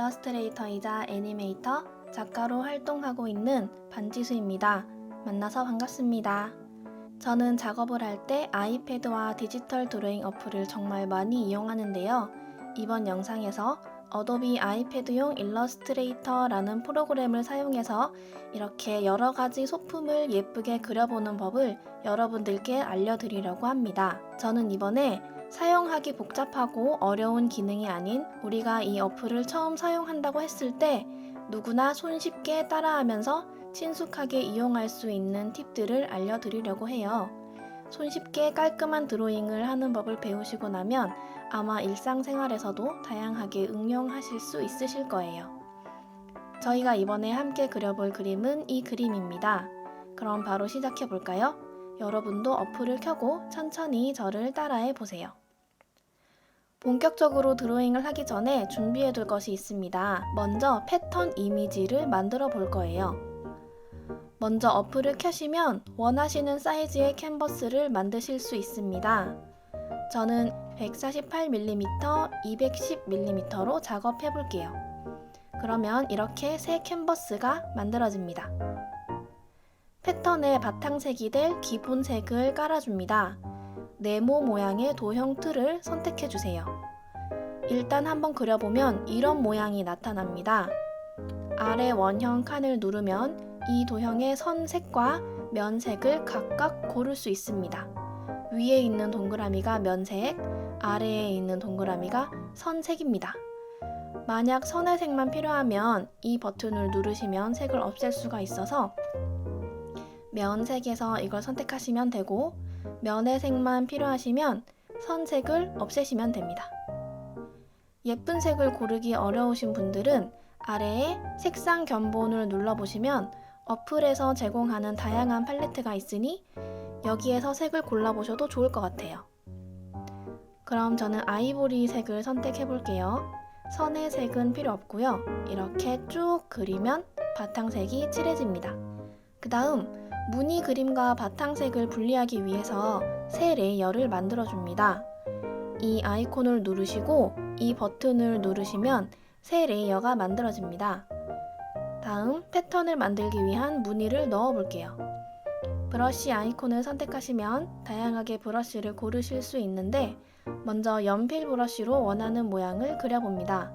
일러스트레이터이자 애니메이터, 작가로 활동하고 있는 반지수입니다. 만나서 반갑습니다. 저는 작업을 할 때 아이패드와 디지털 드로잉 어플을 정말 많이 이용하는데요. 이번 영상에서 어도비 아이패드용 일러스트레이터라는 프로그램을 사용해서 이렇게 여러 가지 소품을 예쁘게 그려보는 법을 여러분들께 알려드리려고 합니다. 저는 이번에 사용하기 복잡하고 어려운 기능이 아닌 우리가 이 어플을 처음 사용한다고 했을 때 누구나 손쉽게 따라하면서 친숙하게 이용할 수 있는 팁들을 알려드리려고 해요. 손쉽게 깔끔한 드로잉을 하는 법을 배우시고 나면 아마 일상생활에서도 다양하게 응용하실 수 있으실 거예요. 저희가 이번에 함께 그려볼 그림은 이 그림입니다. 그럼 바로 시작해 볼까요? 여러분도 어플을 켜고 천천히 저를 따라해 보세요. 본격적으로 드로잉을 하기 전에 준비해 둘 것이 있습니다. 먼저 패턴 이미지를 만들어 볼 거예요. 먼저 어플을 켜시면 원하시는 사이즈의 캔버스를 만드실 수 있습니다. 저는 148mm, 210mm로 작업해 볼게요. 그러면 이렇게 새 캔버스가 만들어집니다. 패턴의 바탕색이 될 기본색을 깔아줍니다. 네모 모양의 도형 틀을 선택해 주세요. 일단 한번 그려보면 이런 모양이 나타납니다. 아래 원형 칸을 누르면 이 도형의 선색과 면색을 각각 고를 수 있습니다. 위에 있는 동그라미가 면색, 아래에 있는 동그라미가 선색입니다. 만약 선의 색만 필요하면 이 버튼을 누르시면 색을 없앨 수가 있어서 면색에서 이걸 선택하시면 되고, 면의 색만 필요하시면 선색을 없애시면 됩니다. 예쁜 색을 고르기 어려우신 분들은 아래에 색상 견본을 눌러보시면 어플에서 제공하는 다양한 팔레트가 있으니 여기에서 색을 골라보셔도 좋을 것 같아요. 그럼 저는 아이보리 색을 선택해 볼게요. 선의 색은 필요 없고요. 이렇게 쭉 그리면 바탕색이 칠해집니다. 그 다음 무늬 그림과 바탕색을 분리하기 위해서 새 레이어를 만들어줍니다. 이 아이콘을 누르시고 이 버튼을 누르시면 새 레이어가 만들어집니다. 다음 패턴을 만들기 위한 무늬를 넣어볼게요. 브러쉬 아이콘을 선택하시면 다양하게 브러쉬를 고르실 수 있는데 먼저 연필 브러쉬로 원하는 모양을 그려봅니다.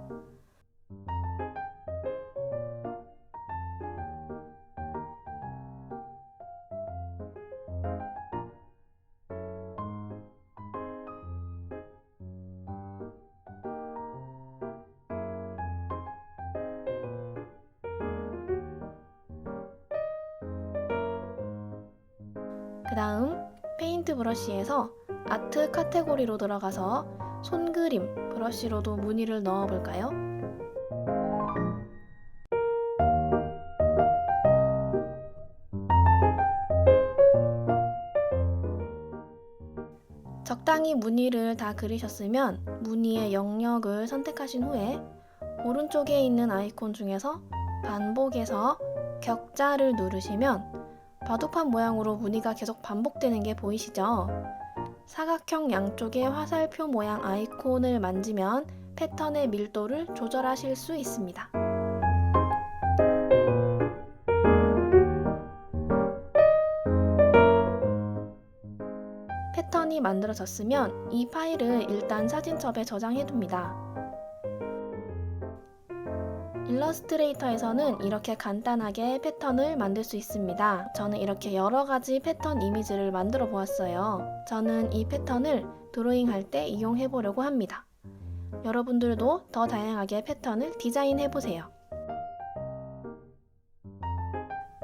그 다음 페인트 브러쉬에서 아트 카테고리로 들어가서 손그림 브러쉬로도 무늬를 넣어볼까요? 적당히 무늬를 다 그리셨으면 무늬의 영역을 선택하신 후에 오른쪽에 있는 아이콘 중에서 반복해서 격자를 누르시면 바둑판 모양으로 무늬가 계속 반복되는 게 보이시죠? 사각형 양쪽에 화살표 모양 아이콘을 만지면 패턴의 밀도를 조절하실 수 있습니다. 패턴이 만들어졌으면 이 파일을 일단 사진첩에 저장해둡니다. 일러스트레이터에서는 이렇게 간단하게 패턴을 만들 수 있습니다. 저는 이렇게 여러 가지 패턴 이미지를 만들어 보았어요. 저는 이 패턴을 드로잉 할 때 이용해 보려고 합니다. 여러분들도 더 다양하게 패턴을 디자인해 보세요.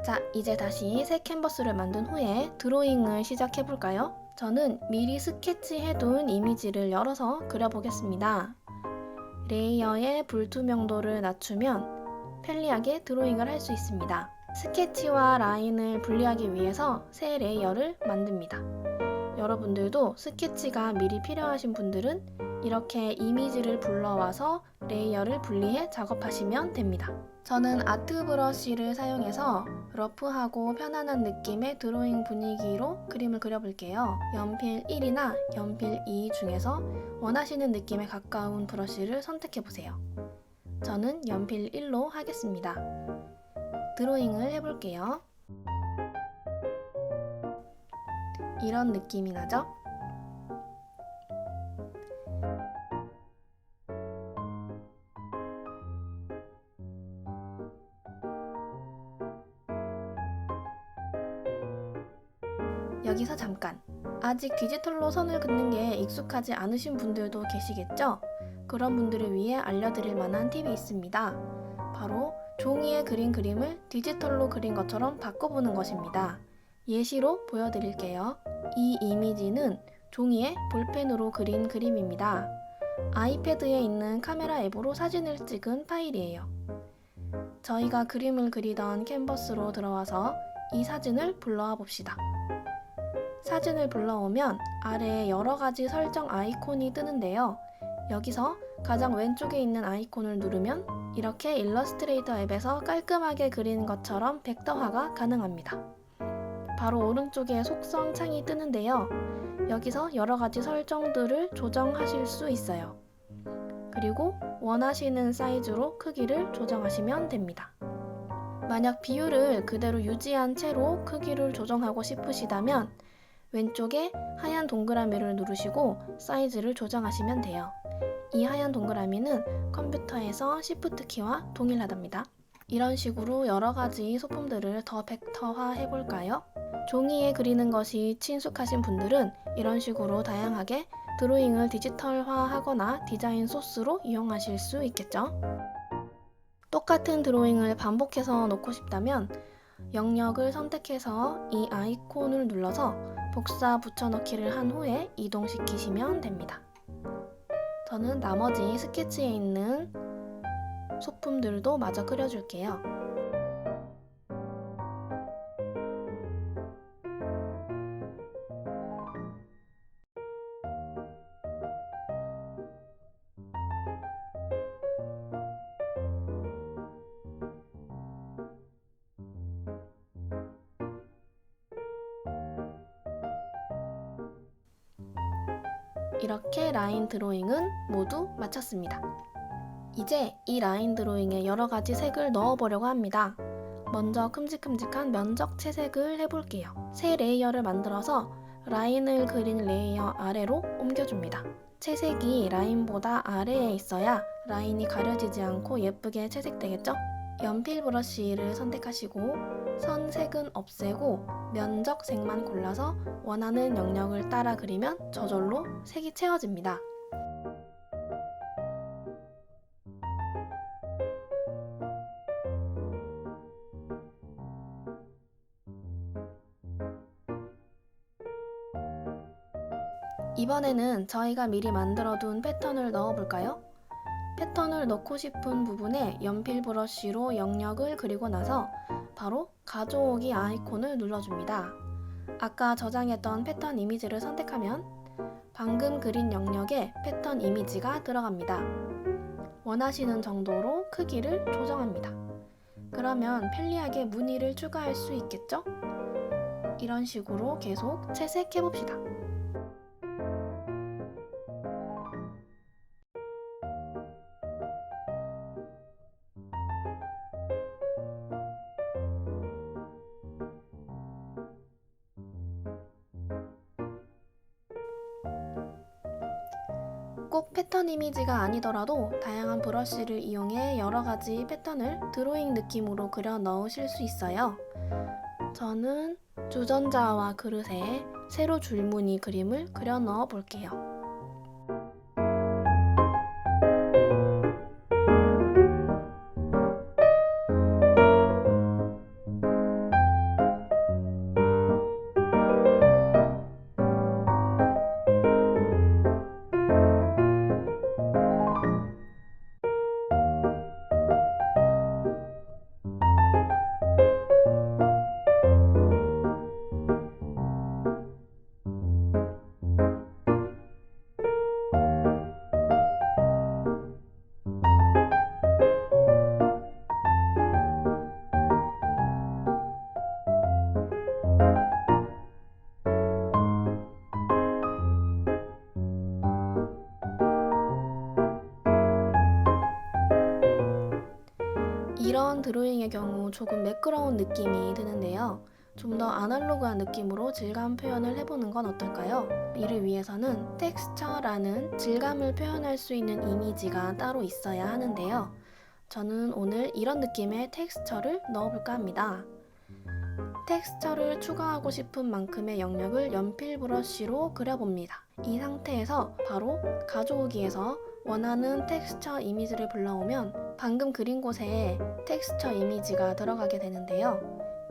자, 이제 다시 새 캔버스를 만든 후에 드로잉을 시작해 볼까요? 저는 미리 스케치해둔 이미지를 열어서 그려보겠습니다. 레이어의 불투명도를 낮추면 편리하게 드로잉을 할 수 있습니다. 스케치와 라인을 분리하기 위해서 새 레이어를 만듭니다. 여러분들도 스케치가 미리 필요하신 분들은 이렇게 이미지를 불러와서 레이어를 분리해 작업하시면 됩니다. 저는 아트 브러쉬를 사용해서 러프하고 편안한 느낌의 드로잉 분위기로 그림을 그려볼게요. 연필 1이나 연필 2 중에서 원하시는 느낌에 가까운 브러쉬를 선택해보세요. 저는 연필 1로 하겠습니다. 드로잉을 해볼게요. 이런 느낌이 나죠? 여기서 잠깐! 아직 디지털로 선을 긋는 게 익숙하지 않으신 분들도 계시겠죠? 그런 분들을 위해 알려드릴 만한 팁이 있습니다. 바로 종이에 그린 그림을 디지털로 그린 것처럼 바꿔보는 것입니다. 예시로 보여드릴게요. 이 이미지는 종이에 볼펜으로 그린 그림입니다. 아이패드에 있는 카메라 앱으로 사진을 찍은 파일이에요. 저희가 그림을 그리던 캔버스로 들어와서 이 사진을 불러와 봅시다. 사진을 불러오면 아래에 여러가지 설정 아이콘이 뜨는데요. 여기서 가장 왼쪽에 있는 아이콘을 누르면 이렇게 일러스트레이터 앱에서 깔끔하게 그린 것처럼 벡터화가 가능합니다. 바로 오른쪽에 속성 창이 뜨는데요. 여기서 여러가지 설정들을 조정하실 수 있어요. 그리고 원하시는 사이즈로 크기를 조정하시면 됩니다. 만약 비율을 그대로 유지한 채로 크기를 조정하고 싶으시다면 왼쪽에 하얀 동그라미를 누르시고 사이즈를 조정하시면 돼요. 이 하얀 동그라미는 컴퓨터에서 Shift 키와 동일하답니다. 이런 식으로 여러가지 소품들을 더 벡터화 해볼까요? 종이에 그리는 것이 친숙하신 분들은 이런 식으로 다양하게 드로잉을 디지털화 하거나 디자인 소스로 이용하실 수 있겠죠? 똑같은 드로잉을 반복해서 놓고 싶다면 영역을 선택해서 이 아이콘을 눌러서 복사 붙여넣기를 한 후에 이동시키시면 됩니다. 저는 나머지 스케치에 있는 소품들도 마저 그려줄게요. 이렇게 라인 드로잉은 모두 마쳤습니다. 이제 이 라인 드로잉에 여러가지 색을 넣어보려고 합니다. 먼저 큼직큼직한 면적 채색을 해볼게요. 새 레이어를 만들어서 라인을 그린 레이어 아래로 옮겨줍니다. 채색이 라인보다 아래에 있어야 라인이 가려지지 않고 예쁘게 채색되겠죠? 연필 브러쉬를 선택하시고 선 색은 없애고 면적 색만 골라서 원하는 영역을 따라 그리면 저절로 색이 채워집니다. 이번에는 저희가 미리 만들어둔 패턴을 넣어볼까요? 패턴을 넣고 싶은 부분에 연필 브러쉬로 영역을 그리고 나서 바로 가져오기 아이콘을 눌러줍니다. 아까 저장했던 패턴 이미지를 선택하면 방금 그린 영역에 패턴 이미지가 들어갑니다. 원하시는 정도로 크기를 조정합니다. 그러면 편리하게 무늬를 추가할 수 있겠죠? 이런 식으로 계속 채색해봅시다. 꼭 패턴 이미지가 아니더라도 다양한 브러쉬를 이용해 여러가지 패턴을 드로잉 느낌으로 그려 넣으실 수 있어요. 저는 주전자와 그릇에 세로 줄무늬 그림을 그려 넣어 볼게요. 이런 드로잉의 경우 조금 매끄러운 느낌이 드는데요. 좀 더 아날로그한 느낌으로 질감 표현을 해보는 건 어떨까요? 이를 위해서는 텍스처라는 질감을 표현할 수 있는 이미지가 따로 있어야 하는데요. 저는 오늘 이런 느낌의 텍스처를 넣어볼까 합니다. 텍스처를 추가하고 싶은 만큼의 영역을 연필 브러쉬로 그려봅니다. 이 상태에서 바로 가져오기에서 원하는 텍스처 이미지를 불러오면 방금 그린 곳에 텍스처 이미지가 들어가게 되는데요.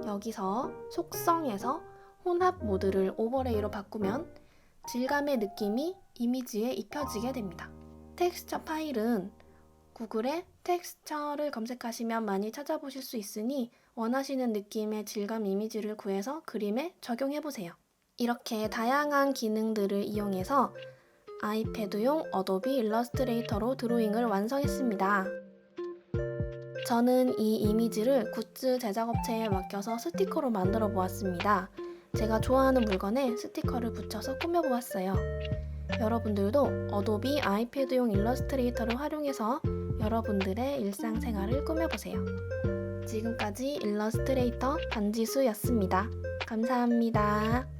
여기서 속성에서 혼합 모드를 오버레이로 바꾸면 질감의 느낌이 이미지에 입혀지게 됩니다. 텍스처 파일은 구글에 텍스처를 검색하시면 많이 찾아보실 수 있으니 원하시는 느낌의 질감 이미지를 구해서 그림에 적용해보세요. 이렇게 다양한 기능들을 이용해서 아이패드용 어도비 일러스트레이터로 드로잉을 완성했습니다. 저는 이 이미지를 굿즈 제작업체에 맡겨서 스티커로 만들어 보았습니다. 제가 좋아하는 물건에 스티커를 붙여서 꾸며보았어요. 여러분들도 어도비 아이패드용 일러스트레이터를 활용해서 여러분들의 일상생활을 꾸며보세요. 지금까지 일러스트레이터 반지수였습니다. 감사합니다.